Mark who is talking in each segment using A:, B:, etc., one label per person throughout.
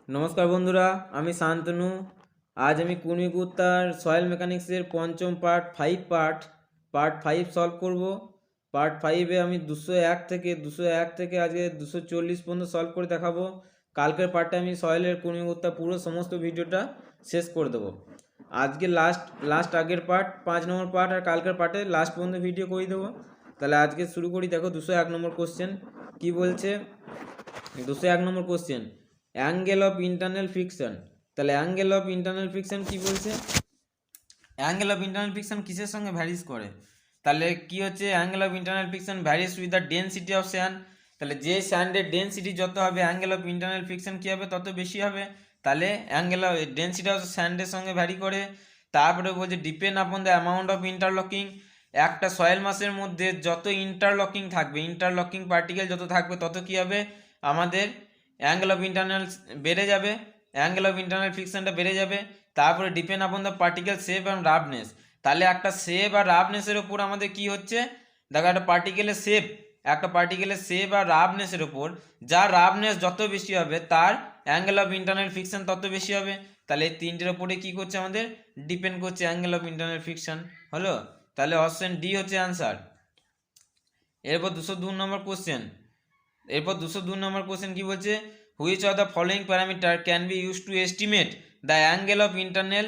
A: নমস্কার বন্ধুরা, আমি শান্তনু। আজ আমি কুর্মিকুত্তার সয়েল মেকানিক্সের পঞ্চম পার্ট ফাইভ সলভ করব। পার্ট ফাইভে আমি 201 থেকে আজকে 240 পর্যন্ত সলভ করে দেখাবো। কালকের পার্টে আমি সয়েলের কুর্মিকুত্তা পুরো সমস্ত ভিডিওটা শেষ করে দেবো। আজকে লাস্ট আগের পার্ট 5 নম্বর পার্ট, আর কালকের পার্টে লাস্ট পর্যন্ত ভিডিও করে দেবো। তাহলে আজকে শুরু করি। দেখো 201 নম্বর কোশ্চেন কি বলছে। 201 number question, angle of internal friction. তাহলে অ্যাঙ্গেল অফ ইন্টারনাল ফ্রিকশন কি বলছে? অ্যাঙ্গেল অফ ইন্টারনাল ফ্রিকশন কিসের সঙ্গে ভ্যারিজ করে? তাহলে কি হচ্ছে, angle of internal friction varies with the density of sand. তাহলে যে স্যান্ডের ডেনসিটি যত হবে, অ্যাঙ্গেল অফ ইন্টারনাল ফ্রিকশন কী হবে, তত বেশি হবে। তাহলে অ্যাঙ্গেল অফ ডেনসিটি অফ স্যান্ডের সঙ্গে ভ্যারি করে। তারপরে বলছে depend upon the amount of interlocking. একটা সয়েল মাসের মধ্যে যত ইন্টারলকিং থাকবে, ইন্টারলকিং পার্টিকেল যত থাকবে, তত কী হবে, আমাদের অ্যাঙ্গেল অফ ইন্টারনাল বেড়ে যাবে, অ্যাঙ্গেল অফ ইন্টারনাল ফ্রিকশনটা বেড়ে যাবে। তারপরে depend upon the particle shape and roughness. তাহলে একটা শেপ আর রাফনেসের উপর আমাদের কি হচ্ছে, দেখো একটা পার্টিকেলের শেপ আর রাফনেসের উপর, যার রাফনেস যত বেশি হবে তার অ্যাঙ্গেল অফ ইন্টারনাল ফ্রিকশন তত বেশি হবে। তাহলে এই তিনটের উপরে কি করছে, আমাদের ডিপেন্ড করছে অ্যাঙ্গেল অফ ইন্টারনাল ফ্রিকশন। হলো, তাহলে অপশন ডি হচ্ছে অ্যান্সার। এরপর 202 নম্বর কোশ্চেন কি বলছে, which of the following parameter can be use to estimate the angle of internal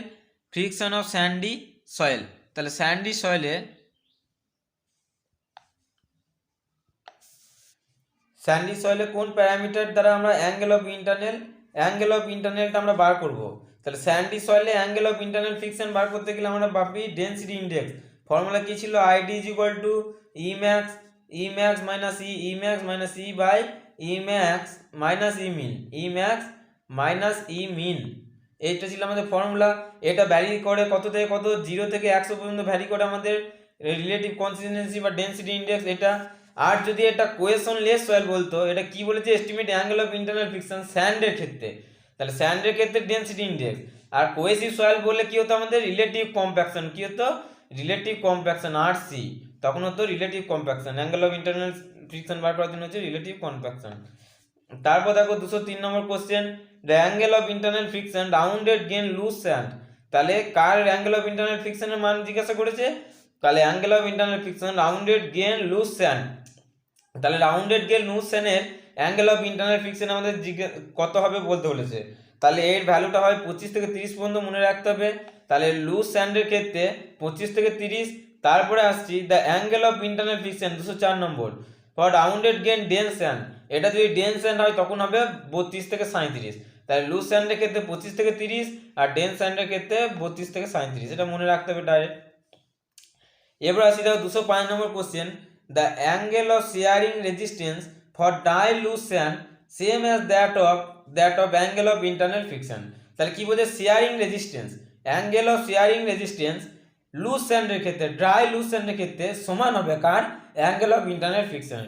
A: friction of Sandy soil. তাহলে স্যান্ডি সয়েলে কোন প্যারামিটার দ্বারা আমরা অ্যাঙ্গেল অফ ইন্টারনালটা আমরা বার করব? তাহলে স্যান্ডি সয়েলে অ্যাঙ্গেল অফ ইন্টারনাল ফ্রিকশন বার করতে গেলে আমরা ভাবি ডেনসিটি ইন্ডেক্স। ফর্মুলা কি ছিল, ID is equal to e max minus e by e max minus e min. এইটা ছিল আমাদের ফর্মুলা। এটা ভ্যারি করে কত থেকে কত, 0 থেকে 100 পর্যন্ত ভ্যারি করে আমাদের রিলেটিভ কনসিস্টেন্সি বা ডেনসিটি ইন্ডেক্স এটা। আর যদি এটা কোয়েশনলেস সয়েল বলতো, এটা কি বলেছে, estimate angle of internal friction স্যান্ডের ক্ষেত্রে। তাহলে স্যান্ডের ক্ষেত্রে ডেনসিটি ইন্ডেক্স। আর কোয়েসিভ সয়েল বললে কি হতো, আমাদের রিলেটিভ কম্প্যাকশন, কি হতো, রিলেটিভ কম্প্যাকশন আরসি, তখন হতো relative compaction. Angle of internal friction বার করার জন্য হচ্ছে রিলেটিভ কম্প্যাকশন। তারপর দেখো 203 number question, the angle of internal friction rounded grain loose sand. তাহলে কার অ্যাঙ্গেল অফ ইন্টারনাল ফ্রিকশনের মান জিজ্ঞাসা করেছে? তাহলে angle of internal friction rounded grain loose sand. তাহলে রাউন্ডেড গেন লুজ স্যান্ডের অ্যাঙ্গেল অফ ইন্টারনাল ফ্রিকশন আমাদের কত হবে বলতে বলেছে। তাহলে এর ভ্যালুটা হয় 25 থেকে 30 পর্যন্ত মনে রাখতে হবে। তাহলে লুজ স্যান্ডের ক্ষেত্রে 25 থেকে 30। তারপরে আসছি the angle of internal friction 204 number for rounded grain dense sand. এটা যদি ডেন্স স্যান্ড হয় তখন হবে 32 থেকে 37। তাহলে লুজ স্যান্ডের ক্ষেত্রে 25 থেকে 30, আর ডেন্স স্যান্ডের ক্ষেত্রে 32 থেকে 37, এটা মনে রাখতে হবে ডাইরেক্ট। এবার আসি দেখো 205 number question, the angle of shearing resistance for dry loose sand same as that of angle of internal friction. তাহলে কি বলছে, shearing resistance, angle of shearing resistance loose স্যান্ডের ক্ষেত্রে, ড্রাই লুজ স্যান্ডের ক্ষেত্রে সমান হবে কার, অ্যাঙ্গেল অফ ইন্টারনাল ফ্রিকশন।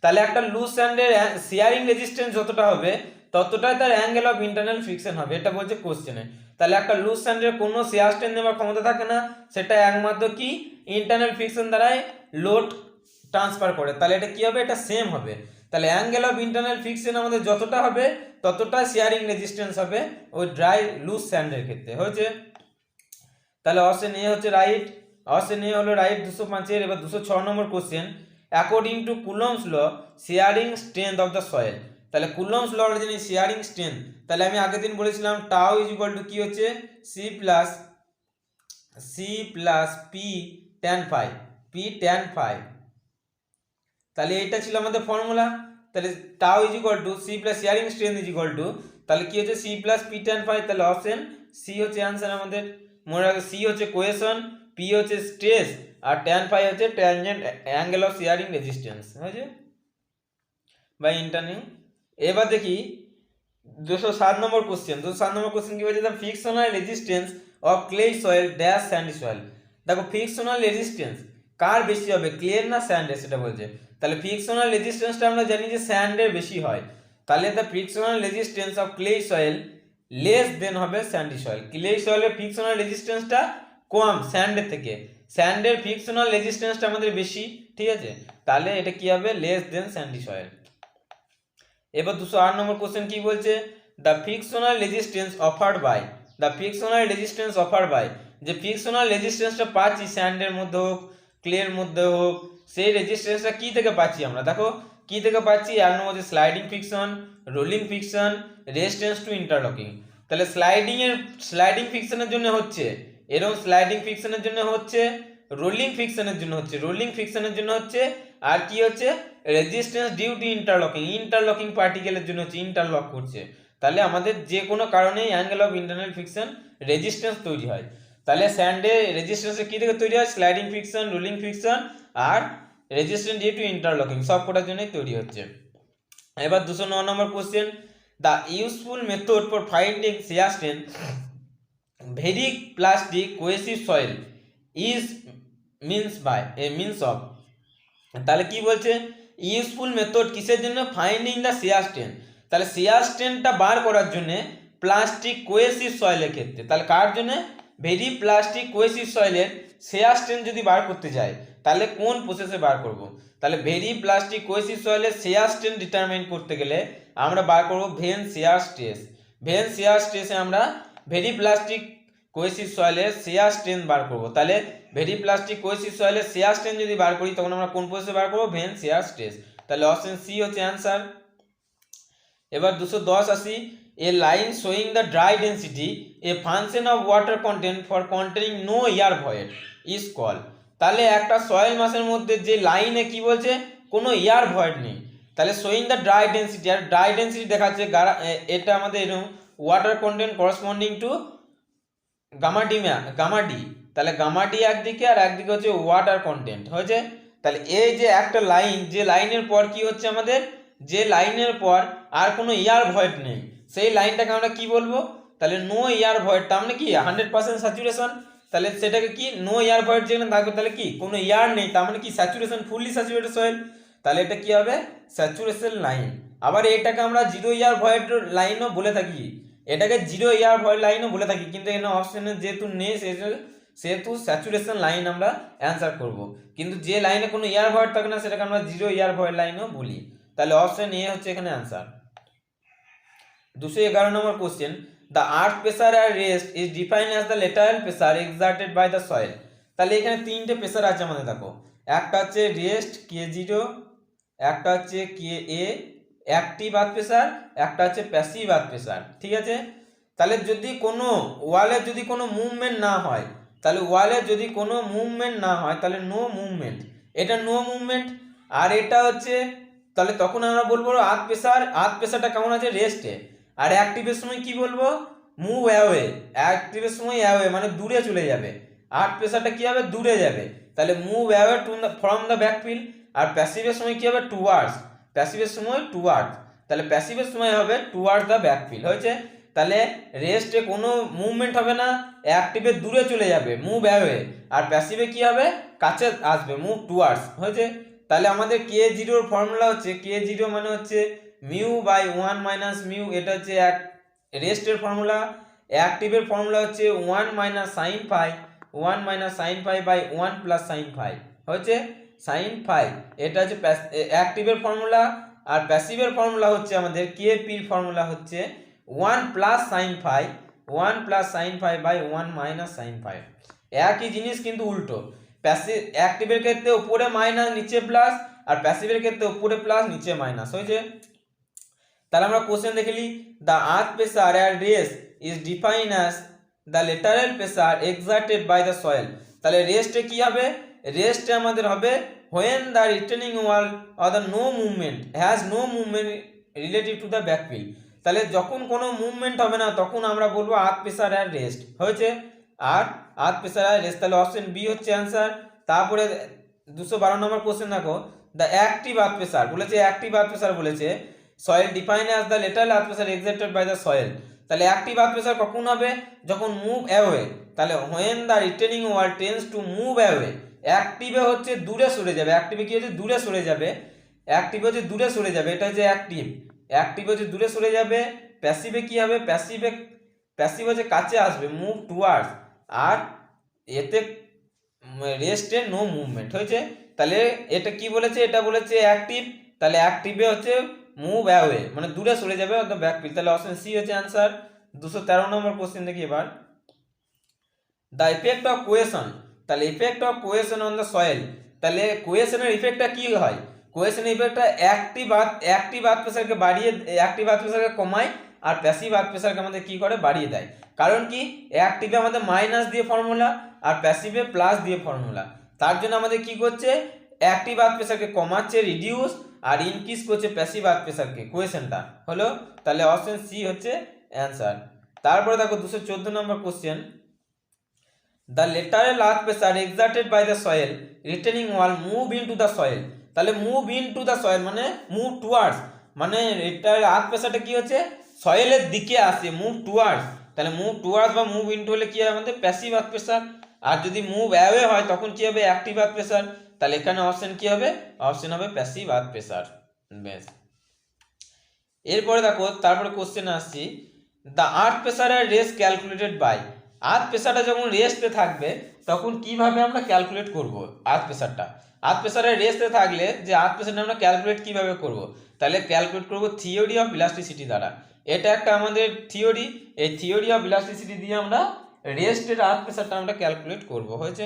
A: তাহলে একটা লুজ স্যান্ডের শেয়ারিং রেজিস্ট্যান্স যতটা হবে ততটাই তার অ্যাঙ্গেল অফ ইন্টারনাল ফ্রিকশন হবে, এটা বলছে কোশ্চেনে। তাহলে একটা লুজ স্যান্ডের কোনো শেয়ার স্ট্রেন নেওয়ার ক্ষমতা থাকে না, সেটা একমাত্র কি ইন্টারনাল ফ্রিকশন দ্বারাই লোড ট্রান্সফার করে। তাহলে এটা কি হবে, এটা সেম হবে। তাহলে অ্যাঙ্গেল অফ ইন্টারনাল ফ্রিকশন আমাদের যতটা হবে ততটা শেয়ারিং রেজিস্ট্যান্স হবে ওই ড্রাই লুজ স্যান্ডের ক্ষেত্রে। হয়েছে, তাহলে অপশন এ হচ্ছে রাইট, অপশন এ হলো রাইট 205-এর। এবার 206 number question, according to Coulomb's law shearing strength of the soil. তাহলে কুলম্বস ল এর জন্য শেয়ারিং স্ট্রেংথ, তাহলে আমি আগের দিন বলেছিলাম টাউ ইজ ইকুয়াল টু কি হচ্ছে, C plus P tan phi. তাহলে এইটা ছিল আমাদের ফর্মুলা। তাহলে tau is equal to C plus shearing strength is equal to, তাহলে কি হচ্ছে, C plus P tan phi. তাহলে অপশন সি হচ্ছে অ্যান্সার আমাদের। মনে রাখবে সি হচ্ছে কোয়েশন, পি হচ্ছে স্ট্রেস, আর ট্যান ফাই হচ্ছে tangent angle of shearing resistance. হয়েছে বাই ইন্টারনিং। এবার দেখি 207 নম্বর কোশ্চেন। 207 নম্বর কোশ্চেন কি বলছে, the frictional resistance of clay soil dash Sandy soil. দেখো ফ্রিকশনাল রেজিস্ট্যান্স কার বেশি হবে, ক্লের না স্যান্ডের, সেটা বলছে। তাহলে ফ্রিকশনাল রেজিস্ট্যান্সটা আমরা জানি যে স্যান্ডের বেশি হয়। তাহলে the frictional resistance of clay soil less than হবে স্যান্ডি সয়েল। ক্লে সয়েলের ফ্রিকশনাল রেজিস্ট্যান্সটা কম স্যান্ডের থেকে, স্যান্ডের ফ্রিকশনাল রেজিস্ট্যান্সটা আমাদের বেশি, ঠিক আছে। তাহলে এটা কি হবে, লেস দেন স্যান্ডি সয়েল। এবার 208 নম্বর কোশ্চেন কি বলছে, the frictional resistance offered by, the frictional resistance offered by, যে ফ্রিকশনাল রেজিস্ট্যান্সটা পাচ্ছি স্যান্ডের মধ্যে হোক ক্লের মধ্যে হোক, সেই রেজিস্ট্যান্সটা কি থেকে পাচ্ছি আমরা, দেখো কি থেকে পাচ্ছি, এক নম্বর হচ্ছে sliding friction, rolling friction, resistance to interlocking. তাহলে স্লাইডিং ফ্রিকশনের জন্য হচ্ছে এরকম, স্লাইডিং ফ্রিকশনের জন্য হচ্ছে, রোলিং ফ্রিকশনের জন্য হচ্ছে, রোলিং ফ্রিকশনের জন্য হচ্ছে, আর কি হচ্ছে রেজিস্ট্যান্স ডিউ টু ইন্টারলকিং পার্টিকেলের জন্য হচ্ছে, ইন্টারলক করছে। তাহলে আমাদের যে কোনো কারণেই angle of internal friction resistance তৈরি হয়। তাহলে স্যান্ডে রেজিস্ট্যান্সে কী থেকে তৈরি হয়, স্লাইডিং ফ্রিকশন, রোলিং ফ্রিকশন আর রেজিস্ট্যান্স ডিউ টু ইন্টারলকিং, সব কটার জন্যই তৈরি হচ্ছে। এবার 209 number question, the useful method for finding shear strength very plastic cohesive soil is means of. তাহলে কি বলছে, ইউজফুল মেথড কিসের জন্য, ফাইন্ডিং দ্য শিয়ার স্ট্রেন্থ। তাহলে শিয়ার স্ট্রেন্থটা বার করার জন্য প্লাস্টিক কোয়েসিভ সয়েলের ক্ষেত্রে, তাহলে কার জন্য, ভেরি প্লাস্টিক কোয়েসিভ সয়েলের শিয়ার স্ট্রেন্থ যদি বার করতে যায় তাহলে কোন প্রসেসে বার করব, তাহলে ভেরি প্লাস্টিক কোয়েসিভ সয়েলের শিয়ার স্ট্রেন্থ ডিটারমাইন করতে গেলে আমরা বার করব vane shear stress. Vane shear স্ট্রেসে আমরা ভেরি প্লাস্টিক কোয়েসিভ সয়েলের শিয়ার স্ট্রেন্থ বার করব। তাহলে ভেরি প্লাস্টিক কোয়েসিভ সয়েলের শিয়ার স্ট্রেন্থ যদি বার করি তখন আমরা কোন প্রসেসে বার করব, ভেন শিয়ার স্ট্রেস। তাহলে অপশন সি হচ্ছে অ্যান্সার। এবার 210 আসি, a line showing the dry density a function of water content for containing no air void is called. তাহলে একটা সয়েল মাসের মধ্যে যে লাইনে কি বলছে, কোনো এয়ার ভয়েড নেই, তাহলে শোয়িং দ্য ড্রাই ডেন্সিটি, আর ড্রাই ডেন্সিটি দেখাচ্ছে এটা আমাদের এরকম water content corresponding to gamma D, তাহলে গামা ডি একদিকে আর একদিকে হচ্ছে ওয়াটার কন্টেন্ট হয়েছে। তাহলে এই যে একটা লাইন, যে লাইনের পর কি হচ্ছে আমাদের, যে লাইনের পর আর কোনো এয়ার ভয়েড নেই, সেই লাইনটাকে আমরা কি বলবো, তাহলে নো এয়ার ভয়েড, তার মানে কি 100% স্যাচুরেশন, তাহলে সেটাকে কি নো এয়ার ভয়েড যেখানে থাকবে তাহলে কি কোনো এয়ার নেই, তার মানে কি স্যাচুরেশন, ফুললি স্যাচুরেটেড সয়েল, তাহলে এটা কি হবে স্যাচুরেশন লাইন। আবার এটাকে আমরা জিরো এয়ার ভয়েড লাইনও বলে থাকি, এটাকে জিরো এয়ার ভয়েড লাইনও বলে থাকি, কিন্তু এখানে অপশনে যেহেতু নেই সেহেতু স্যাচুরেশন লাইন আমরা অ্যান্সার করব। কিন্তু যে লাইনে কোনো এয়ার ভয়েড থাকে না সেটাকে আমরা জিরো এয়ার ভয়েড লাইনও বলি। তাহলে অপশন এ হচ্ছে এখানে answer. 211 number question, the earth pressure at rest is defined as the lateral pressure exerted by the soil. তাহলে এখানে তিনটে প্রেসার আছে আমাদের, দেখো একটা হচ্ছে রেস্ট K0, একটা হচ্ছে KA অ্যাক্টিভ আর্থ প্রেসার, একটা হচ্ছে প্যাসিভ আর্থ প্রেসার, ঠিক আছে। তাহলে যদি কোনো ওয়ালে যদি কোনো মুভমেন্ট না হয়, তাহলে ওয়ালে যদি কোনো মুভমেন্ট না হয় তাহলে নো মুভমেন্ট, এটা নো মুভমেন্ট। আর এটা হচ্ছে, তাহলে তখন আমরা বলবো আর্থ প্রেসারটা কেমন আছে, রেস্টে। আর অ্যাক্টিভের সময় কি বলবো, মুভ অ্যাওয়ে, অ্যাক্টিভের সময় অ্যাওয়ে মানে দূরে চলে যাবে, আর্থ প্রেসারটা কি হবে, দূরে যাবে, তাহলে move away from the backfill. আর প্যাসিভের সময় কি হবে, টুয়ার্ডস, প্যাসিভের সময় টুয়ার্ডস, তাহলে প্যাসিভের সময় হবে টুয়ার্ডস দ্য ব্যাকফিল হয়েছে। তাহলে রেস্টে কোনো মুভমেন্ট হবে না, অ্যাক্টিভে দূরে চলে যাবে মুভ অ্যাওয়ে, আর প্যাসিভে কি হবে, কাছে আসবে মুভ টুয়ার্ডস হয়েছে। তাহলে আমাদের K0 ফর্মুলা হচ্ছে, K0 মানে হচ্ছে মিউ বাই 1 মাইনাস মিউ, এটা হচ্ছে এক রেস্টের ফর্মুলা। অ্যাক্টিভের ফর্মুলা হচ্ছে 1 minus sine phi, 1 minus sine phi by 1 plus sine phi হচ্ছে সাইন ফাই, এটা হচ্ছে অ্যাক্টিভের ফর্মুলা। আর প্যাসিভের ফর্মুলা হচ্ছে আমাদের কেপির ফর্মুলা হচ্ছে 1 plus sine phi, 1 plus sine phi by 1 minus sine phi. একই জিনিস কিন্তু উল্টো, প্যাসিভ অ্যাক্টিভের ক্ষেত্রে উপরে মাইনাস নিচে প্লাস, আর প্যাসিভের ক্ষেত্রে উপরে প্লাস নিচে মাইনাস হয়েছে। তাহলে আমরা কোশ্চেন দেখে নিই, the earth pressure at rest is defined as the lateral pressure exerted by the soil. তাহলে রেস্টে কি হবে, রেস্টে আমাদের হবে when the retaining wall or the no movement has no movement relative to the backfill. তাহলে যখন কোনো মুভমেন্ট হবে না তখন আমরা বলবো আর্থ প্রেসার অ্যাট রেস্ট হয়েছে, আর আর্থ প্রেসার অ্যাট রেস্ট, তাহলে অপশন বি হচ্ছে অ্যান্সার। তারপরে 212 নম্বর কোশ্চেন দেখো, দ্য অ্যাক্টিভ আর্থ প্রেসার বলেছে, অ্যাক্টিভ আর্থ প্রেসার বলেছে soil defined as the lateral earth pressure exerted by the soil. তাহলে অ্যাক্টিভ আর্থ প্রেসার কখন হবে, যখন মুভ অ্যাওয়ে, তাহলে when the retaining wall tends to move away. অ্যাক্টিভে হচ্ছে দূরে সরে যাবে, অ্যাক্টিভে কি হচ্ছে দূরে সরে যাবে, অ্যাক্টিভে হচ্ছে দূরে সরে যাবে, এটা হচ্ছে অ্যাক্টিভ, অ্যাক্টিভ হচ্ছে দূরে সরে যাবে। প্যাসিভে কি হবে, প্যাসিভ হচ্ছে কাছে আসবে মুভ টুয়ার্ডস, আর এতে রেস্টে নো মুভমেন্ট হয়েছে। তাহলে এটা কি বলেছে, এটা বলেছে অ্যাক্টিভ, তাহলে অ্যাক্টিভে হচ্ছে মুভ অ্যাওয়ে মানে দূরে সরে যাবে অর্থাৎ ব্যাকফিল। তাহলে অপশন সি হচ্ছে অ্যান্সার। 213 নম্বর কোশ্চেন দেখি এবার, দ্য ইফেক্ট অফ কোয়েশন। তাহলে effect of question on the soil, তাহলে কোয়েশনের ইফেক্টটা কি হয়? কোয়েশনের ইফেক্টটা অ্যাক্টিভ আর্থ প্রেসারকে বাড়িয়ে, অ্যাক্টিভ আর্থ প্রেসারকে কমায়, আর প্যাসিভ আর্থ প্রেসারকে আমাদের কি করে বাড়িয়ে দেয়। কারণ কি, অ্যাক্টিভে আমাদের মাইনাস দিয়ে ফর্মুলা আর প্যাসিভে প্লাস দিয়ে ফর্মুলা। তার জন্য আমাদের কি করছে, অ্যাক্টিভ আর্থ প্রেসারকে কমাচ্ছে রিডিউস, আর ইনক্রিজ করছে প্যাসিভ আর্থ প্রেসারকে। কোয়েশনটা হলো, তাহলে অপশন সি হচ্ছে অ্যান্সার। তারপরে দেখো 214 নম্বর question, the lateral earth pressure exerted by the soil retaining wall move into the soil। তাহলে move into the soil মানে move towards, মানে lateral earth pressure কি হচ্ছে, সয়েলের দিকে আসে, move towards। তাহলে move towards বা move into হলে কি হয় আমাদের প্যাসিভ আর্থ প্রেসার, আর যদি move away হয় তখন কি হবে অ্যাক্টিভ আর্থ প্রেসার। তাহলে এখানে অপশন কি হবে, অপশন হবে প্যাসিভ আর্থ প্রেসার। বেশ, এরপরে দেখো তারপরে কোশ্চেন আসছি, the earth pressure at rest calculated by. Earth প্রেসারটা যখন রেস্টে থাকবে তখন কিভাবে আমরা ক্যালকুলেট করব আর্থ প্রেসারটা? আর্থ প্রেসারের রেস্টে থাকলে যে আর্থ প্রেসারটা আমরা ক্যালকুলেট কিভাবে করব? তাহলে ক্যালকুলেট করব থিওরি অফ ইলাস্টিসিটি দ্বারা। এটা একটা আমাদের থিওরি, এই থিওরি অফ ইলাস্টিসিটি দিয়ে আমরা রেস্টের আর্থ প্রেসারটা আমরা ক্যালকুলেট করব। হয়েছে,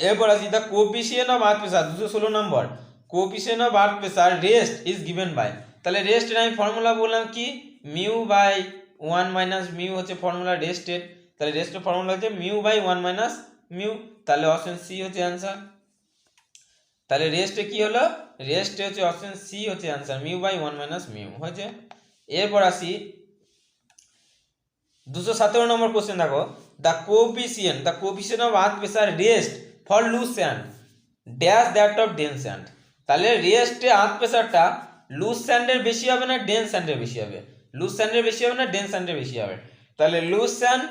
A: এরপর আসি the coefficient of earth pressure. 216 number, coefficient of earth pressure rest is given by. তাহলে রেস্টের আমি ফর্মুলা বললাম কি, মিউ বাই 1 মাইনাস মিউ হচ্ছে ফর্মুলা রেস্টের। তাহলে রেস্টের ফর্মুলা হচ্ছে মিউ বাই 1 মাইনাস মিউ। তাহলে অপশন সি হচ্ছে অ্যান্সার। তাহলে রেস্টে কি হলো, রেস্টে হচ্ছে অপশন সি হচ্ছে answer, mu by 1 minus mu. হয়েছে, এরপর আসি 217 নম্বর কোশ্চেন দেখো, the coefficient of earth pressure rest for loose sand dash that of dense sand. তাহলে রেস্টে আর্থ প্রেসারটা লুজ স্যান্ডের বেশি হবে না ডেন্স স্যান্ডের বেশি হবে? লুজ স্যান্ডের বেশি হবে না ডেন্স স্যান্ডের বেশি হবে? তাহলে loose sand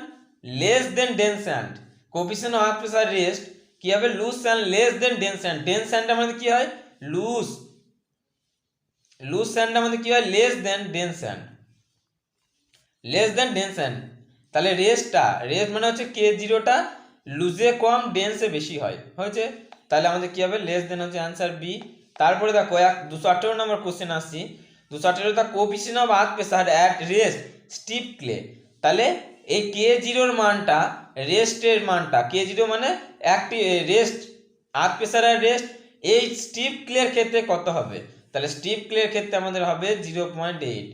A: less than dense sand. Coefficient of earth pressure rest কি হবে, loose sand less than dense sand. Dense sand আমাদের কি হয়, লুজ স্যান্ড আমাদের কি হয়, less than dense sand, less than dense sand. তাহলে রেস্ট মানে হচ্ছে কে জিরোটা লুজে কম ডেন্সে বেশি হয়। হয়েছে, তাহলে আমাদের কি হবে, লেস দেন হচ্ছে অ্যান্সার বি। তারপরে দেখো 218 নম্বর কোশ্চেন আসছি, 218 the coefficient of earth pressure at rest stiff clay. তাহলে এই কে জিরোর মানটা, রেস্টের মানটা, কে জিরো মানে একটি rest, earth pressure at rest, এই স্টিপ ক্লের ক্ষেত্রে কত হবে? তাহলে স্টিপ ক্লের ক্ষেত্রে আমাদের হবে 0.8।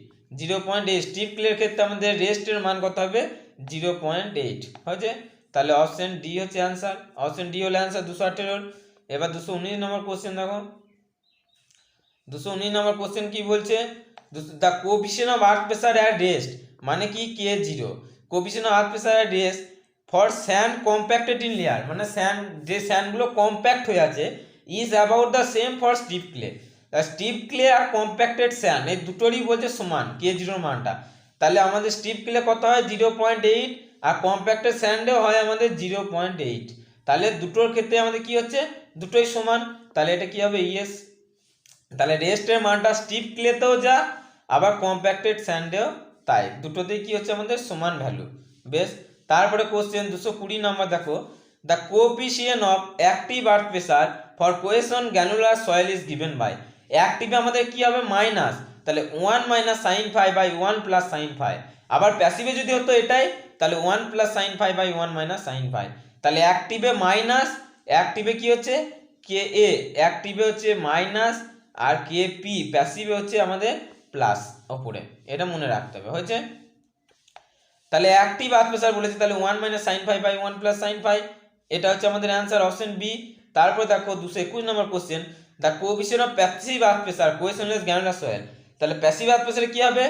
A: স্টিপ ক্লের ক্ষেত্রে আমাদের রেস্টের মান কত হবে, 0.8। হয়েছে, তাহলে অপশন ডি হচ্ছে অ্যান্সার। অপশন ডি হলো অ্যান্সার 218। এবার 219 নম্বর কোশ্চেন দেখো, 219 নম্বর কোশ্চেন কি বলছে, the coefficient of earth pressure at rest মানে কি, K zero, coefficient of earth pressure at rest for sand compacted in layer, মানে স্যান্ড, যে স্যান্ডগুলো কম্প্যাক্ট হয়ে আছে, is about the same for steep clay. Steep clay আর compacted sand এই দুটোরই বলছে সমান কে জিরোর মানটা। তাহলে আমাদের স্টিপ ক্লে কত হয় 0.8, আর কম্প্যাক্টেড স্যান্ডেও হয় আমাদের 0.8। তাহলে দুটোর ক্ষেত্রে আমাদের কি হচ্ছে, দুটোই সমান। তাহলে এটা কি হবে, ইয়েস। তাহলে রেস্টের মানটা স্টিপ ক্লেতেও যা, আবার কম্প্যাক্টেড স্যান্ডেও তাই, দুটোতেই কি হচ্ছে আমাদের সমান ভ্যালু। বেশ, তারপরে কোশ্চেন 220 নম্বর দেখো, the coefficient of active earth pressure for cohesion granular soil is given by. অ্যাক্টিভে আমাদের কি হবে, মাইনাস, তাহলে 1 minus sine phi by 1 plus sine phi. আবার প্যাসিভে যদি হতো এটাই, তাহলে 1 plus sine phi by 1 minus sine phi. তাহলে অ্যাক্টিভে মাইনাস, অ্যাক্টিভে কি হচ্ছে কে এ, অ্যাক্টিভে হচ্ছে মাইনাস, আর কে পি প্যাসিভে হচ্ছে আমাদের প্লাস ওপরে, এটা মনে রাখতে হবে। হয়েছে, তাহলে অ্যাক্টিভ আর্থ প্রেসার বলেছে, তাহলে 1 minus sine phi by 1 plus sine phi, এটা হচ্ছে আমাদের অ্যান্সার, অপশন বি। তারপর দেখো 221 number question, the coefficient of passive earth pressure cohesionless granular soil. তাহলে প্যাসিভ আর্থ প্রেসারে কি হবে,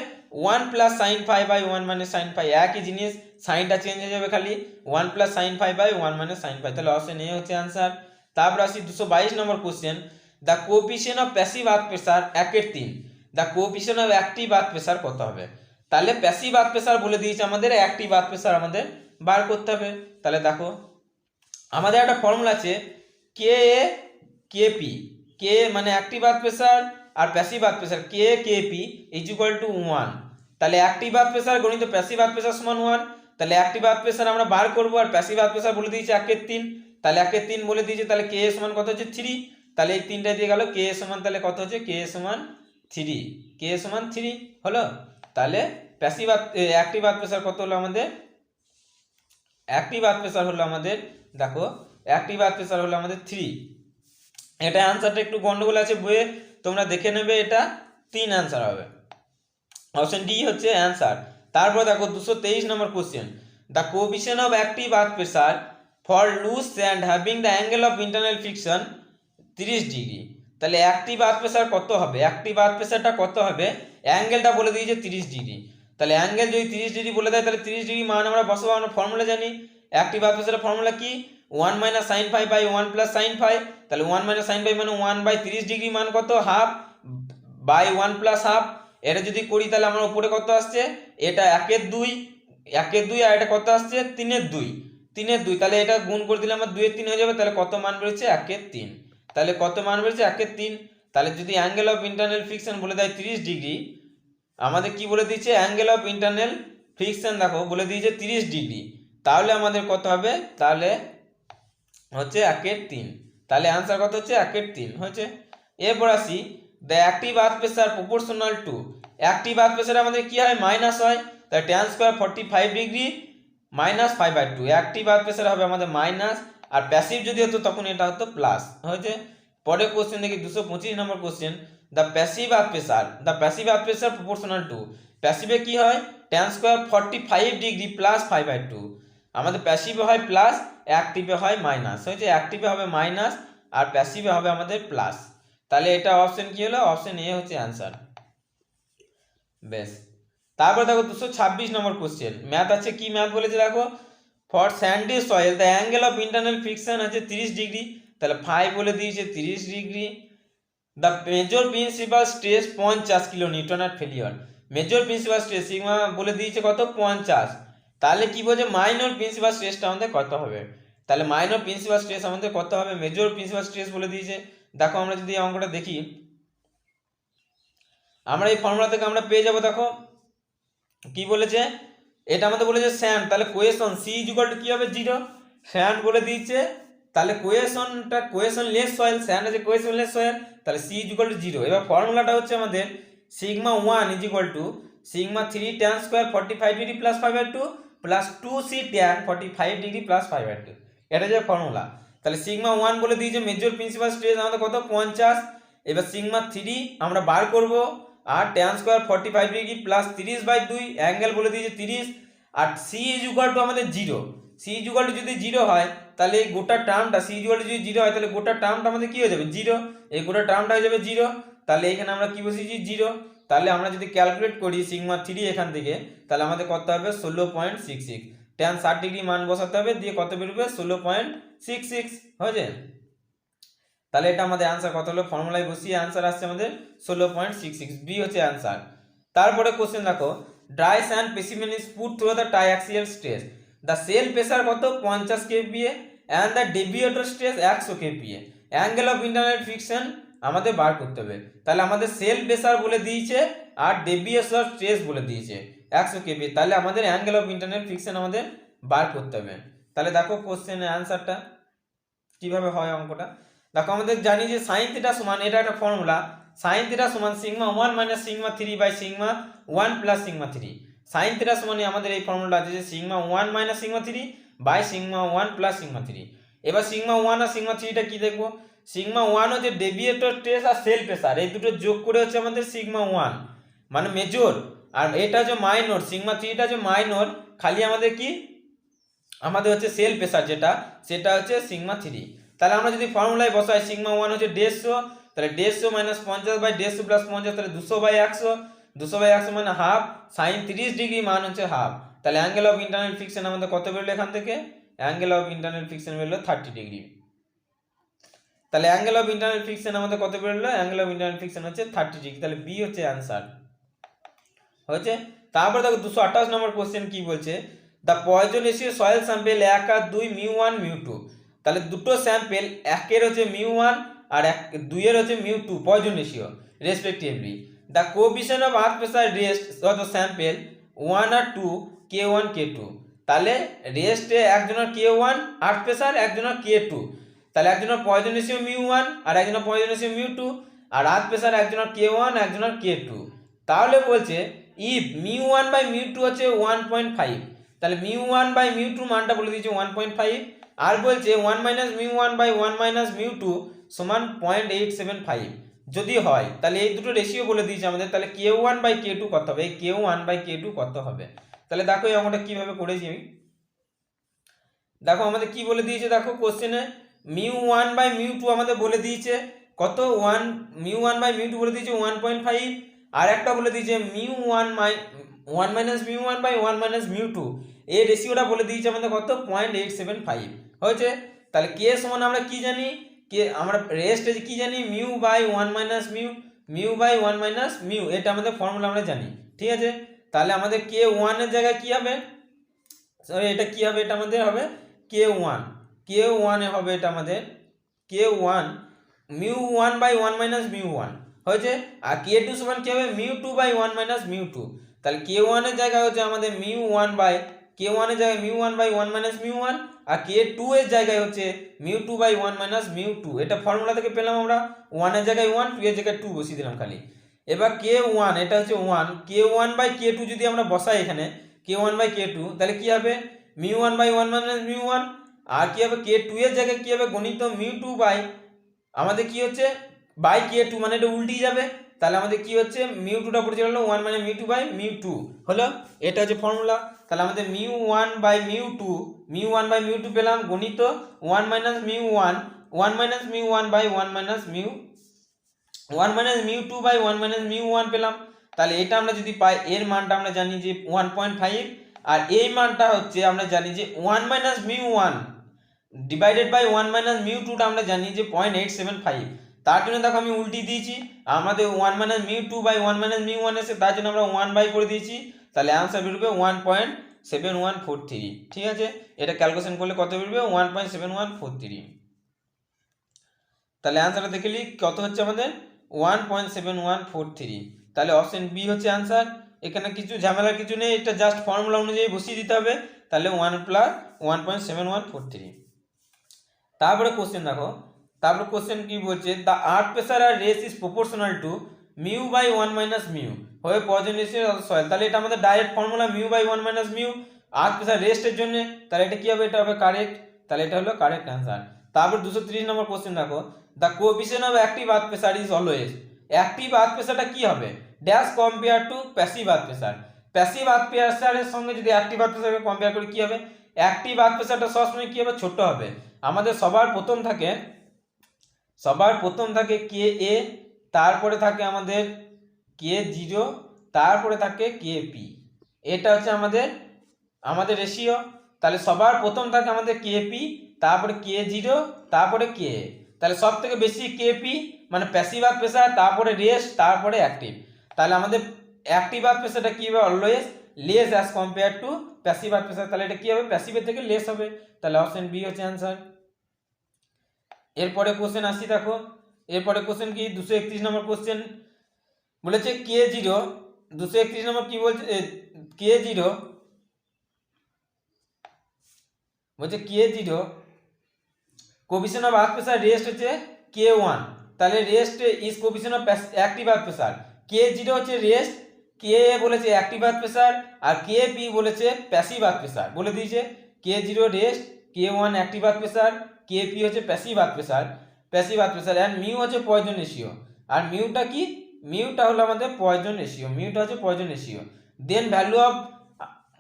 A: 1 plus sine phi by 1 minus sine phi, একই জিনিস, সাইনটা চেঞ্জ হয়ে যাবে খালি, 1 plus sine phi by 1 minus sine phi. তাহলে অপশন এ হচ্ছে অ্যান্সার। তারপর আসি 222 নম্বর question, the coefficient of passive earth pressure 1/3, the coefficient of active earth pressure কত হবে? তাহলে প্যাসিভ আর্থ প্রেসার বলে দিয়েছে আমাদের, অ্যাক্টিভ আর্থ প্রেসার আমাদের বার করতে হবে। তাহলে দেখো আমাদের একটা ফর্মুলা আছে, কে এ কে পি, কে মানে অ্যাক্টিভ আর্থ প্রেসার আর passive earth pressure, K K P is equal to 1। তাহলে অ্যাক্টিভ আর্থ প্রেসার গণিত প্যাসিভ আর্থ প্রেসার সমান 1। তাহলে অ্যাক্টিভ আর্থ প্রেসার আমরা বার করবো, আর প্যাসিভ আর্থ প্রেসার বলে দিয়েছে 1/3। তাহলে 1/3 বলে দিয়েছে, তাহলে কে এ সমান কত হচ্ছে 3। তাহলে এই 3টা দিয়ে গেল, কে এ সমান তাহলে কত হচ্ছে, কে এ সমান 3, কে সমান 3 হলো। তাহলে প্যাসিভ অ্যাক্টিভ আর্থ প্রেসার কত হলো আমাদের? অ্যাক্টিভ আর্থ প্রেসার হলো আমাদের, দেখো অ্যাক্টিভ আর্থ প্রেসার হলো আমাদের 3। এটা অ্যান্সারটা একটু গন্ডগোল আছে বইয়ে, তোমরা দেখে নেবে, এটা 3 অ্যান্সার হবে। অপশন ডি হচ্ছে অ্যান্সার। তারপর দেখো 223 number question, the coefficient of active earth pressure for loose sand having the angle of internal friction 30 degree. তাহলে অ্যাক্টিভ আর্থ প্রেসার কত হবে? অ্যাক্টিভ আর্থ প্রেসারটা কত হবে? অ্যাঙ্গেলটা বলে দিয়েছে 30 ডিগ্রি। তাহলে অ্যাঙ্গেল যদি 30 ডিগ্রি বলে দেয়, তাহলে 30 ডিগ্রি মান আমরা বসাবো। আমরা ফর্মুলা জানি, অ্যাক্টিভ আর্থ প্রেসারের ফর্মুলা কি? 1 - sin phi by 1 + sin phi। তাহলে 1 - sin phi মানে 1/30 ডিগ্রি মান কত? Half by 1 + half. এটা যদি করি তাহলে আমার উপরে কত আসছে? এটা 1 2, 1 2, আর এটা কত আসছে? 3 2, 3 2। তাহলে এটা গুণ করে দিলে আমার 2 3 হয়ে যাবে। তাহলে কত মান বেরোচ্ছে? 1 3। তাহলে কত মান বেরোচ্ছে? 1 3। তাহলে যদি অ্যাঙ্গেল অফ ইন্টারনাল ফ্রিকশন বলে দেয় 30 ডিগ্রি, আমাদের কি বলে দিয়েছে? অ্যাঙ্গেল অফ ইন্টারনাল ফ্রিকশন দেখো বলে দিয়েছে 30 ডিগ্রি। তাহলে আমাদের কত হবে? তাহলে হচ্ছে 1 3। তাহলে অ্যান্সার কত হচ্ছে? 1 3 হয়েছে। এরপর আসি, the active earth pressure proportional to. Active earth pressure আমাদের কি হয়? মাইনাস হয়। তাই tan square 45 degree minus 5/2। Active earth pressure হবে আমাদের মাইনাস, আর প্যাসিভ যদি হতো তখন এটা হতো প্লাস হয়েছে। পরের কোশ্চেন দেখি 225 number question, the passive earth pressure proportional to. প্যাসিভে কি হয়? tan square 45 degree plus 5/2। আমাদের প্যাসিভে হয় প্লাস, অ্যাক্টিভে হয় মাইনাস হয়েছে। অ্যাক্টিভে হবে মাইনাস আর প্যাসিভে হবে আমাদের প্লাস। তাহলে এটা অপশন কি হলো? অপশন এ হচ্ছে অ্যান্সার। বেশ, তারপর দেখো 226 নম্বর কোশ্চেন, ম্যাথ আছে। কি ম্যাথ বলেছে দেখো, for Sandy soil the angle of internal friction আছে 30 ডিগ্রি। তাহলে 5 বলে দিয়েছে 30 degree. The major principal stress 50 kilo Newton at failure. Major principal stress sigma বলে দিয়েছে কত? 50। তাহলে কি বলছে? মাইনর প্রিন্সিপাল স্ট্রেসটা আমাদের কত হবে? তাহলে মাইনর প্রিন্সিপাল স্ট্রেস আমাদের কত হবে? মেজর প্রিন্সিপাল স্ট্রেস বলে দিয়েছে। দেখো আমরা যদি অঙ্কটা দেখি, আমরা এই ফর্মুলা থেকে আমরা পেয়ে যাব। দেখো কি বলেছে, এটা আমাদের বলেছে স্যান্ড, তাহলে কোয়েশন সি ইকুয়াল টু কি হবে? 0। স্যান্ড বলে দিয়েছে, তাহলে কোয়েশন লেস সয়েল, স্যান্ড আছে কোয়েশন লেস সয়েল, তাহলে সি ইকুয়াল টু 0। এবার ফর্মুলাটা হচ্ছে আমাদের sigma 1 equal to sigma 3 tan square 45 degree plus 5/2 plus 2c tan 45 degree plus 5/2। এটা যে ফর্মুলা। তাহলে সিগমা 1 বলে দিয়েছে মেজর প্রিন্সিপাল স্ট্রেস আমাদের কত? 50। এবার সিগমা 3 আমরা বার করব, আর tan square 45 degree plus 30/2, angle বলে দিয়েছে 30। আর সি ইকুয়াল টু আমাদের 0। সি ইকুয়াল টু যদি 0 হয়, তাহলে এই গোটা টার্মটা, সি ইকুয়াল টু যদি 0 হয়, তাহলে গোটা টার্মটা আমাদের কি হয়ে যাবে? 0। এই গোটা টার্মটা হয়ে যাবে 0। তাহলে এখানে আমরা কি বসিয়েছি? 0। তাহলে আমরা যদি ক্যালকুলেট করি সিগমা 3 এখান থেকে, তাহলে আমাদের কত হবে? 16.66। tan 60 ডিগ্রি মান বসাতে হবে, দিয়ে কত বেরোবে? 16.66 হয়েছে। তাহলে এটা আমাদের অ্যান্সার কত হলো? ফর্মুলায় বসিয়ে অ্যান্সার আসছে আমাদের 16.66, বি হচ্ছে অ্যান্সার। তারপরে কোশ্চেন দেখো, dry sand specimen is put through the triaxial stress, the cell pressure কত? 50 kPa and the deviator stress 100 kPa। Angle of internal friction আমাদের বার করতে হবে। তাহলে আমাদের সেল প্রেসার বলে দিয়েছে আর ডেভিয়েটর স্ট্রেস বলে দিয়েছে 100 kPa। তাহলে আমাদের অ্যাঙ্গেল অফ ইন্টারনাল ফ্রিকশন আমাদের বার করতে হবে। তাহলে দেখো কোশ্চেনের অ্যান্সারটা কিভাবে হয় অঙ্কটা। দেখো আমাদের জানি যে সাইন থিটা সমান, এটা একটা ফর্মুলা, সাইন থিটা সমান sigma 1 minus sigma 3 by sigma 1 plus sigma 3। Sine theta সমানে আমাদের এই ফর্মুলা আছে যে sigma 1 minus sigma 3 by sigma 1 plus sigma 3। এবার সিগমা 1 আর সিগমা 3টা কি দেখবো? সিগমা 1 হচ্ছে ডেভিয়েটর স্ট্রেস আর সেল প্রেসার, এই দুটো যোগ করে হচ্ছে আমাদের সিগমা 1 মানে মেজর, আর এটা হচ্ছে মাইনর, সিগমা 3টা হচ্ছে মাইনর। খালি আমাদের কি, আমাদের হচ্ছে সেল প্রেসার যেটা, সেটা হচ্ছে সিগমা 3। তাহলে আমরা যদি ফর্মুলায় বসাই, সিগমা 1 হচ্ছে 150, তাহলে 150 মাইনাস 50 বাই 150 প্লাস 50, তাহলে 200/100, 200/100 মানে হাফ, সাইন 30 ডিগ্রি মান হচ্ছে হাফ। তাহলে অ্যাঙ্গেল অফ ইন্টারনাল ফ্রিকশন আমাদের কত বেরোলো এখান থেকে? অ্যাঙ্গেল অফ ইন্টারনাল ফ্রিকশন বেরোলো 30 ডিগ্রি। তাহলে অ্যাঙ্গেল অফ ইন্টারনাল ফ্রিকশন আমাদের কত বেরোলো? অ্যাঙ্গেল অফ ইন্টারনাল ফ্রিকশন হচ্ছে 30 ডিগ্রি। তাহলে বি হচ্ছে অ্যান্সার হয়েছে। তারপর দেখো 228 নম্বর কোশ্চেন কি বলছে, the Poisson ratio soil sample 1 আর 2 μ1 μ2। তাহলে দুটো স্যাম্পেল, একের হচ্ছে μ1 আর 2 এর হচ্ছে μ2 Poisson ratio respectively. The coefficient of earth pressure rest of the sample 1 আর 2 k1 k2। তাহলে রেস্টে একজনের k1 আর্থ প্রেসার, একজনের k2। তাহলে একজনের পয়জন রেশিও μ1 আর একজনের পয়জন রেশিও μ2। আর আর্থ প্রেসার একজনের K1 একজনের K2। তাহলে বলছে ইফ μ1 বাই μ2 হচ্ছে 1.5, তাহলে μ1 বাই μ2 মানটা বলে দিয়েছে 1.5, আর বলছে 1 মাইনাস μ1 বাই 1 মাইনাস μ2 সমান 0.875 যদি হয়, তাহলে এই দুটো রেশিও বলে দিয়েছে আমাদের। তাহলে K1 বাই K2 কত হবে, এই K1 বাই K2 কত হবে। তাহলে দেখো এই অঙ্কটা কিভাবে করেছি আমি, দেখো আমাদের কি বলে দিয়েছে, দেখো কোশ্চেনে μ1 বাই μ2 আমাদের বলে দিয়েছে কত, μ1 বাই μ2 বলে দিয়েছে 1.5, আর একটা বলে দিয়েছে μ1 1 মাইনাস μ1 বাই 1 মাইনাস μ2, এই রেশিওটা বলে দিয়েছে আমাদের কত 0.875 হয়েছে। তাহলে কে সমান আমরা কি জানি, কে আমরা রেস্ট কি জানি, mu by 1 minus mu, mu by 1 minus mu, এটা আমাদের ফর্মুলা আমরা জানি, ঠিক আছে। তাহলে আমাদের কে 1 এর জায়গায় কি হবে, সরি এটা কি হবে, এটা আমাদের হবে K1, K1 এ হবে এটা আমাদের K1 μ1 বাই 1 মাইনাস μ1 হয়েছে, আর K2 সমান কি হবে μ2 বাই 1 মাইনাস μ2। তাহলে K1 এর জায়গায় হচ্ছে আমাদের μ1 বাই, K1 এর জায়গায় μ1 বাই 1 মাইনাস μ1, আর K2 এর জায়গায় হচ্ছে μ2 বাই 1 মাইনাস μ2। এটা ফর্মুলা থেকে পেলাম আমরা, 1 এর জায়গায় 1, 2 এর জায়গায় 2 বসিয়ে দিলাম খালি। এবার K1 এটা হচ্ছে 1, K1 বাই K2 যদি আমরা বসাই এখানে K1 বাই K2, তাহলে কি হবে μ1 বাই 1 মাইনাস μ1, আর কি হবে K2 এর জায়গায় কি হবে গণিত μ2 বাই, আমাদের কি হচ্ছে বাই K2, মানে এটা উল্টিয়ে যাবে, তাহলে আমাদের কি হচ্ছে μ2টা পড়ে চলে গেল 1 মানে μ2 বাই μ2 হলো, এটা হচ্ছে ফর্মুলা। তাহলে আমাদের μ1 বাই μ2, μ1 বাই μ2 পেলাম গণিত 1 minus μ1, 1 minus μ1 by 1 minus μ, 1 minus μ2 by 1 minus μ1 পেলাম। তাহলে এটা আমরা যদি পাই, এর মানটা আমরা জানি যে 1.5, আর এই মানটা হচ্ছে আমরা জানি যে 1 মাইনাস μ1 ডিভাইডেড বাই 1 মাইনাস μ2টা আমরা জানি যে 0.875। তার জন্য দেখো আমি উল্টি দিয়েছি, আমাদের 1 মাইনাস μ2 বাই 1 মাইনাস μ1 এসে, তার জন্য আমরা 1 বাই করে দিয়েছি, তাহলে অ্যান্সার বেরোবে 1.7143, ঠিক আছে। এটা ক্যালকুলেশন করলে কত বেরোবে 1.7143। তাহলে অ্যান্সারটা দেখে নিই কত হচ্ছে আমাদের 1.7143, তাহলে অপশন বি হচ্ছে অ্যান্সার। এখানে কিছু ঝামেলার কিছু নেই, এটা জাস্ট ফর্মুলা অনুযায়ী বসিয়ে দিতে হবে, তাহলে 1 প্লাস 1.7143। তারপরে কোশ্চেন দেখো, তারপরে কোশ্চেন কি বলছে, the earth pressure at rest is proportional to mu by 1 minus mu হয়ে পয়জন রেশিও সয়েল। তাহলে এটা আমাদের direct formula mu by 1 minus mu earth pressure রেস্টের জন্য, তাহলে এটা কি হবে, এটা হবে কারেক্ট, তাহলে এটা হলো কারেক্ট অ্যান্সার। তারপর 230 নম্বর কোশ্চেন দেখো, the coefficient of active earth pressure is always, active earth প্রেসারটা কি হবে dash compare to passive earth pressure, passive earth প্রেসারের সঙ্গে যদি অ্যাক্টিভ আর্থ প্রেসারকে কম্পেয়ার করি কি হবে, অ্যাক্টিভ আর্থ প্রেসারটা সবসময় কি হবে ছোট হবে। আমাদের সবার প্রথম থাকে কে এ, তারপরে থাকে আমাদের K0, তারপরে থাকে KP, এটা হচ্ছে আমাদের রেশিও। তাহলে সবার প্রথম থাকে আমাদের KP, তারপরে K0, তারপরে K, তাহলে সব থেকে বেশি KP মানে প্যাসিভ আর্থ প্রেসার, তারপরে রেস্ট, তারপরে অ্যাক্টিভ। তাহলে আমাদের অ্যাক্টিভ আর্থ প্রেসারটা কি হবে always less as compare to passive earth pressure, তাহলে এটা কি হবে প্যাসিভের থেকে লেস হবে, তাহলে অপশন বি হচ্ছে অ্যান্সার। এরপরে কোশ্চেন আসি দেখো, এরপরে কোশ্চেন কি 231 নম্বর কোশ্চেন বলেছে K0, 231 নম্বর কি বলছে, K0 বলছে K0 coefficient of earth pressure rest হচ্ছে K1, তাহলে rest is coefficient of active earth pressure, K0 হচ্ছে রেস্ট, কে বলেছে অ্যাক্টিভ আর্থ প্রেসার, আর KP বলেছে প্যাসিভ আর্থ প্রেসার বলে দিয়েছে। K0 rest, K1 active earth pressure, KP হচ্ছে passive earth pressure, and mu হচ্ছে পয়জন রেশিও, আর মিউটা কি, মিউটা হলো আমাদের পয়জন রেশিও, মিউটা হচ্ছে Poisson ratio. Then value of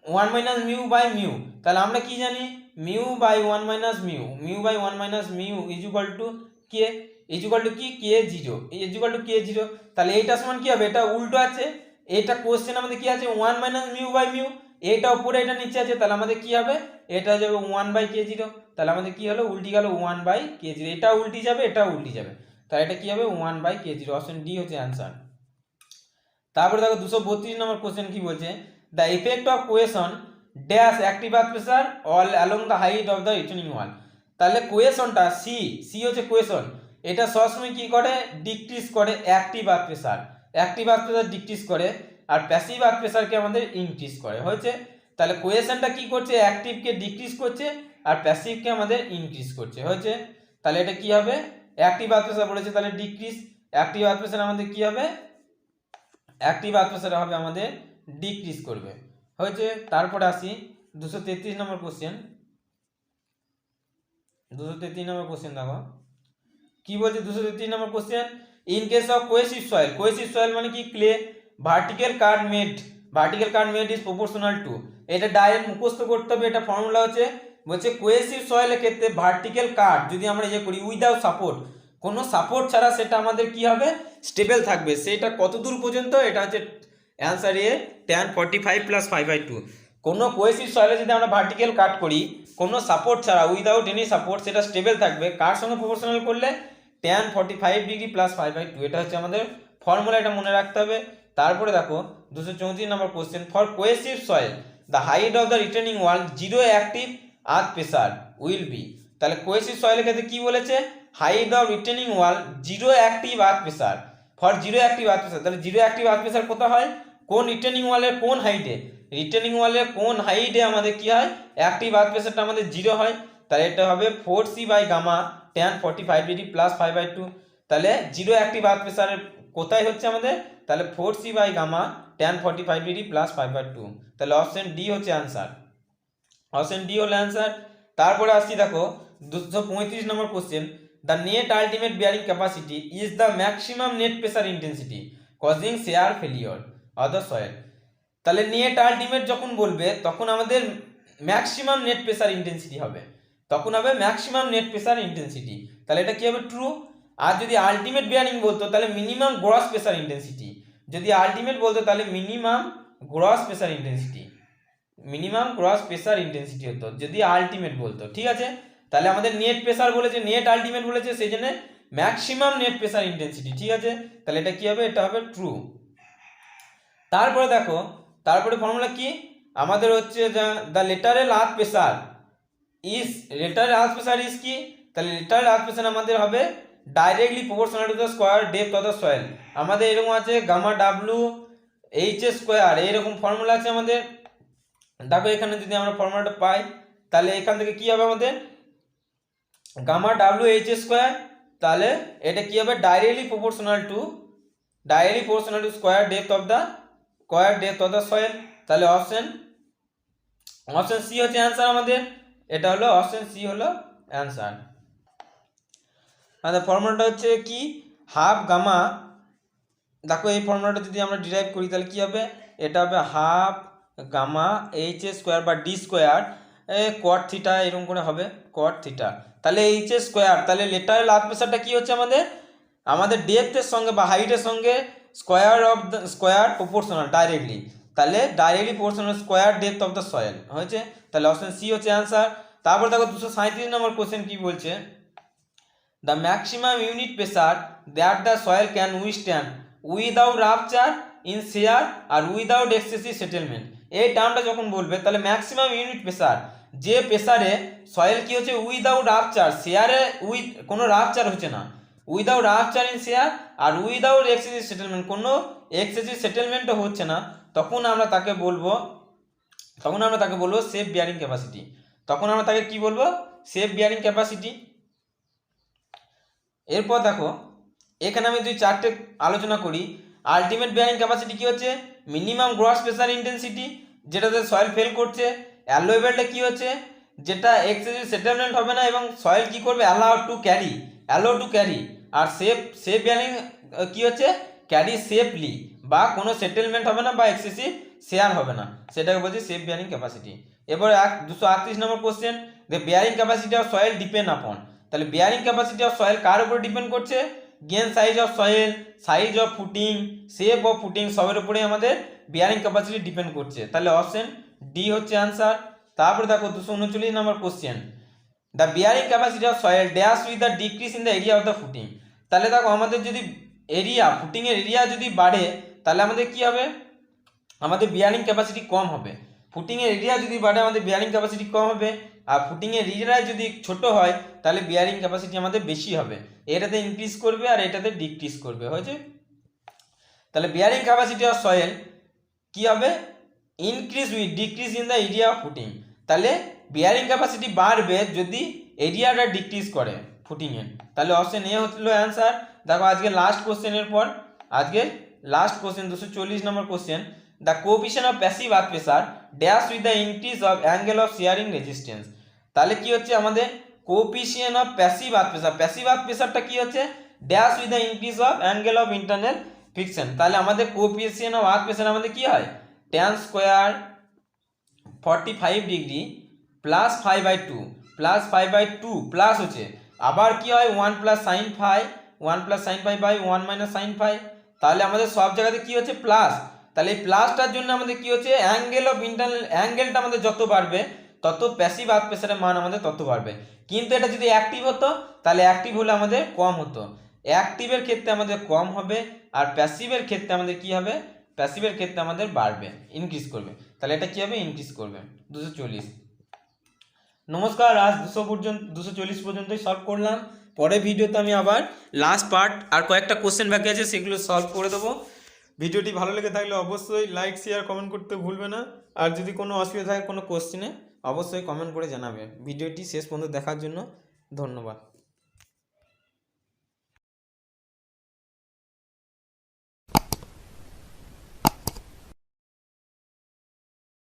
A: 1 minus mu by mu, তাহলে আমরা কি জানি mu by 1 minus mu, mu by 1 minus mu is equal to K, is equal to কি K0, is equal two K0। তাহলে এইটা সমান কি হবে, এটা উল্টো আছে, এটা কোশ্চেন আমাদের কি আছে 1 মাইনাস মিউ বাই মিউ, এটা উপরে এটা নিচে আছে, তাহলে আমাদের কি হবে এটা যাবে 1 বাই K0, তাহলে আমাদের কি হলো উল্টি গেল 1 বাই K0, এটা উল্টি যাবে এটা উল্টি যাবে, তাহলে এটা কি হবে 1 বাই K0, অপশন ডি হচ্ছে অ্যান্সার। তারপরে দেখো 232 নম্বর কোশ্চেন কি বলছে, the effect of cohesion dash active earth pressure all along the height of the returning wall. তাহলে কোয়েশনটা সি হচ্ছে কোয়েশন, এটা সবসময় কি করে ডিক্রিজ করে active earth pressure, active earth pressure decrease করে, আর প্যাসিভ আর্থ প্রেসারকে আমাদের ইনক্রিজ করে হয়েছে। তাহলে কোয়েশনটা কি করছে অ্যাক্টিভকে ডিক্রিজ করছে আর প্যাসিভকে আমাদের ইনক্রিজ করছে হয়েছে, তাহলে এটা কি হবে অ্যাক্টিভ আর্থ প্রেসার বলেছে তাহলে ডিক্রিজ, অ্যাক্টিভ আর্থ প্রেসার আমাদের কি হবে, অ্যাক্টিভ আর্থ প্রেসার হবে আমাদের ডিক্রিজ করবে হয়েছে। তারপরে আসি 233 নম্বর কোশ্চেন। 233 নম্বর কোশ্চেন দেখো কি বলছে। 233 number question, in case of cohesive soil, cohesive soil মানে কি clay, vertical cut made is proportional to, এটা ডাইরেক্ট মুখস্থ করতে হবে। এটা ফর্মুলা হচ্ছে, বলছে কোয়েসিভ সয়েলের ক্ষেত্রে ভার্টিক্যাল কার্ড যদি আমরা ইয়ে করি উইদাউট সাপোর্ট, কোনো সাপোর্ট ছাড়া সেটা আমাদের কি হবে, স্টেবল থাকবে। সেটা কত দূর পর্যন্ত, এটা হচ্ছে অ্যান্সার এ tan 45 + 5/2। কোনো কোয়েসিভ সয়েলে যদি আমরা ভার্টিক্যাল কাট করি কোনো সাপোর্ট ছাড়া, উইদাউট এনি সাপোর্ট, সেটা স্টেবল থাকবে কার সঙ্গে প্রপোর্শনাল করলে, tan 45 ডিগ্রি + 5/2। এটা হচ্ছে আমাদের ফর্মুলা, এটা মনে রাখতে হবে। তারপরে দেখো 234 number question, for cohesive soil the height of the retaining wall zero active earth pressure will be. তাহলে কোয়েসিভ সয়েলের ক্ষেত্রে কি বলেছে, height of retaining wall zero active earth pressure, for zero active earth pressure. তাহলে zero active earth pressure কোথায় হয়, কোন retaining ওয়ালের কোন হাইটে, রিটেনিং ওয়ালের কোন হাইটে আমাদের কি হয়, অ্যাক্টিভ আর্থ প্রেসারটা আমাদের জিরো হয়। তাহলে এটা হবে 4c/gamma tan 45 ডিগ্রি + 5/2। তাহলে জিরো অ্যাক্টিভ আর্থ প্রেসারের কোথায় হচ্ছে আমাদের, তাহলে 4c/gamma tan 45 ডিগ্রি + 5/2। তাহলে অপশন ডি হচ্ছে অ্যান্সার, অপশন ডি হলো অ্যান্সার। তারপরে আসছি দেখো 235 number question, the net ultimate bearing capacity is the maximum net pressure intensity causing shear failure of the soil. তাহলে নেট আলটিমেট যখন বলবে তখন আমাদের ম্যাক্সিমাম নেট প্রেসার ইন্টেন্সিটি হবে, তখন হবে ম্যাক্সিমাম নেট প্রেসার ইন্টেন্সিটি। তাহলে এটা কি হবে, ট্রু। আর যদি আলটিমেট বিয়ারিং বলতো তাহলে মিনিমাম গ্রস প্রেসার ইন্টেন্সিটি, যদি আলটিমেট বলতো তাহলে minimum gross pressure intensity, minimum gross pressure intensity হতো যদি আলটিমেট বলতো। ঠিক আছে, তাহলে আমাদের নেট প্রেসার বলেছে, নেট আলটিমেট বলেছে, সেই জন্য ম্যাক্সিমাম নেট প্রেসার ইন্টেন্সিটি। ঠিক আছে, তাহলে এটা কি হবে, এটা হবে ট্রু। তারপরে দেখো, তারপরে ফর্মুলা কি আমাদের হচ্ছে, the lateral earth pressure is, lateral earth pressure is কি, তাহলে লেটারেল আর্থ প্রেসার আমাদের হবে directly proportional to the square depth of the soil. আমাদের এরকম আছে গামা ডাব্লু এইচ স্কোয়ার, এইরকম ফর্মুলা আছে আমাদের। দেখো এখানে যদি আমরা ফর্মুলাটা পাই তাহলে এখান থেকে কি হবে আমাদের, গামা ডাব্লু এইচ স্কোয়ার, তাহলে এটা কি হবে directly proportional two square depth of the soil. তাহলে অপশন সি হচ্ছে অ্যান্সার আমাদের, এটা হলো অপশন সি হলো অ্যান্সার। আমাদের ফর্মুলাটা হচ্ছে কি, হাফ গামা, দেখো এই ফর্মুলাটা যদি আমরা ডিরাইভ করি তাহলে কি হবে, এটা হবে হাফ গামা এইচ স্কোয়ার বা ডি স্কোয়ার কট থিটা, এরকম করে হবে কট থিটা। তাহলে এইচ স্কোয়ার, তাহলে লেটারেল আর্থ প্রেসারটা কি হচ্ছে আমাদের ডেপথের সঙ্গে বা হাইটের সঙ্গে স্কোয়ার প্রপোর্শনাল ডাইরেক্টলি, তাহলে directly proportional square depth of the soil হয়েছে। তাহলে অপশন সি হচ্ছে অ্যান্সার। তারপর দেখো 237 নম্বর কোশ্চেন কি বলছে, the maximum unit pressure that the soil can withstand without rupture in shear আর উইদাউট এক্সেসিভ সেটেলমেন্ট। এই টার্মটা যখন বলবে তাহলে ম্যাক্সিমাম ইউনিট প্রেসার, যে প্রেসারে সয়েল কি হচ্ছে উইদাউট রাপচার, শেয়ারে কোনো রাপচার হচ্ছে না, উইদাউট রাপচার ইন শেয়ার আর উইদাউট এক্সেসিভ সেটেলমেন্ট, কোনো এক্সেসিভ সেটেলমেন্টও হচ্ছে না, তখন আমরা তাকে বলবো সেফ বিয়ারিং ক্যাপাসিটি। তখন আমরা তাকে কি বলবো, সেফ বিয়ারিং ক্যাপাসিটি। এরপর দেখো এখানে আমি যদি চারটে আলোচনা করি, আলটিমেট বিয়ারিং ক্যাপাসিটি কি হচ্ছে, মিনিমাম গ্রস প্রেসার ইন্টেন্সিটি, যেটাতে সয়েল ফেল করছে। অ্যালোয়েবলটা কি হচ্ছে, যেটা এক্সেসিভ সেটেলমেন্ট হবে না এবং সয়েল কি করবে, অ্যালাউ টু ক্যারি। আর সেফ বিয়ারিং কি হচ্ছে, ক্যারি সেফলি, বা কোনো সেটেলমেন্ট হবে না বা এক্সেসিভ শেয়ার হবে না, সেটাকে বলছি সেফ বিয়ারিং ক্যাপাসিটি। এবারে 238 number question, the bearing capacity of soil depend upon. তাহলে বিয়ারিং ক্যাপাসিটি অফ সয়েল কার উপর ডিপেন্ড করছে, grain size of soil, size of footing, shape of footing, সবের উপরে আমাদের বিয়ারিং ক্যাপাসিটি ডিপেন্ড করছে। তাহলে অপশন ডি হচ্ছে অ্যান্সার। তারপরে দেখো 239 number question, the bearing capacity of soil dash with the decrease in the area of the footing. তাহলে দেখো আমাদের যদি ফুটিংয়ের এরিয়া যদি বাড়ে তাহলে আমাদের কি হবে, আমাদের বিয়ারিং ক্যাপাসিটি কম হবে। ফুটিংয়ের এরিয়া যদি বাড়ে আমাদের বিয়ারিং ক্যাপাসিটি কম হবে, আর ফুটিংয়ের এরিয়া যদি ছোট হয় তাহলে বিয়ারিং ক্যাপাসিটি আমাদের বেশি হবে, এটাতে ইনক্রিজ করবে আর এটাতে ডিক্রিজ করবে হয়েছে। তাহলে বিয়ারিং ক্যাপাসিটি অফ সয়েল কি হবে, increase with decrease in the area of footing. তাহলে বিয়ারিং ক্যাপাসিটি বাড়বে যদি এরিয়াটা ডিক্রিজ করে ফুটিংয়ের। তাহলে অপশন এ হলো অ্যান্সার, দেখো আজকে লাস্ট কোশ্চেনের পর আজকে last question 240 number question, the coefficient of passive earth pressure dash with the increase of angle of shearing resistance. তাহলে কি হচ্ছে আমাদের coefficient of passive earth pressure, passive earth প্রেসারটা কি হচ্ছে dash with the increase of angle of internal friction. তাহলে আমাদের coefficient of earth pressure আমাদের কি হয় tan square 45 degree plus 5/2 plus 5/2 plus হচ্ছে আবার কি হয় 1 plus sine phi 1 plus sine phi by 1 minus sine phi. তাহলে আমাদের সব জায়গাতে কি হচ্ছে প্লাস, তাহলে এই প্লাসটার জন্য আমাদের কি হচ্ছে অ্যাঙ্গেল অফ ইন্টারনাল অ্যাঙ্গেলটা আমাদের যত বাড়বে তত প্যাসিভ আর্থ প্রেসারের মান আমাদের তত বাড়বে। কিন্তু এটা যদি অ্যাক্টিভ হতো তাহলে অ্যাক্টিভ হলে আমাদের কম হতো, অ্যাক্টিভের ক্ষেত্রে আমাদের কম হবে আর প্যাসিভের ক্ষেত্রে আমাদের কি হবে, প্যাসিভের ক্ষেত্রে আমাদের বাড়বে ইনক্রিজ করবে। তাহলে এটা কি হবে ইনক্রিজ করবে 240। নমস্কার, আজ 240 পর্যন্তই সলভ করলাম। পরের ভিডিওতে আমি আবার লাস্ট পার্ট আর কয়েকটা কোশ্চেন বাকি আছে সেগুলো সলভ করে দেবো। ভিডিওটি ভালো লেগে থাকলে অবশ্যই লাইক শেয়ার কমেন্ট করতে ভুলবে না, আর যদি কোনো অসুবিধা থাকে কোনো কোশ্চেনে অবশ্যই কমেন্ট করে জানাবে। ভিডিওটি শেষ পর্যন্ত দেখার জন্য ধন্যবাদ।